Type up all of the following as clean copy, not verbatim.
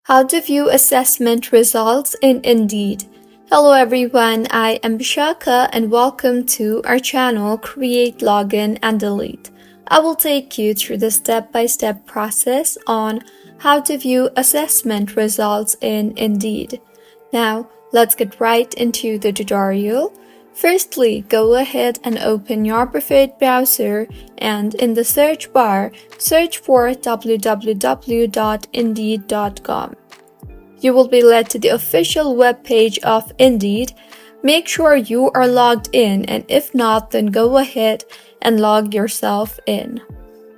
How to view assessment results in Indeed. Hello everyone, I am Bishaka and welcome to our channel Create, Login and Delete. I will take you through the step-by-step process on how to view assessment results in Indeed. Now, let's get right into the tutorial. Firstly, go ahead and open your preferred browser and in the search bar, search for www.indeed.com. You will be led to the official webpage of Indeed. Make sure you are logged in, and if not, then go ahead and log yourself in.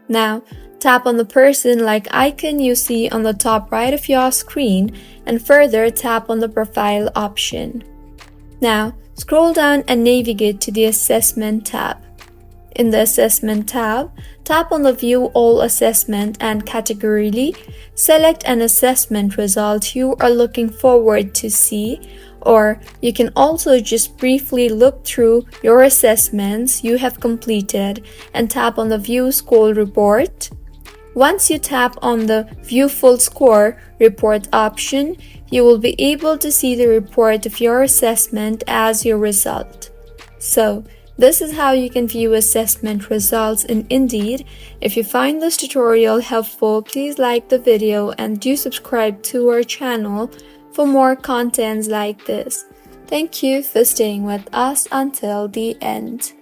Now, tap on the person-like icon you see on the top right of your screen and further tap on the profile option. Now, scroll down and navigate to the Assessment tab. In the Assessment tab, tap on the View All Assessment and categorically select an assessment result you are looking forward to see, or you can also just briefly look through your assessments you have completed and tap on the View Score Report. Once you tap on the View Full Score Report option, you will be able to see the report of your assessment as your result. So, this is how you can view assessment results in Indeed. If you find this tutorial helpful, please like the video and do subscribe to our channel for more contents like this. Thank you for staying with us until the end.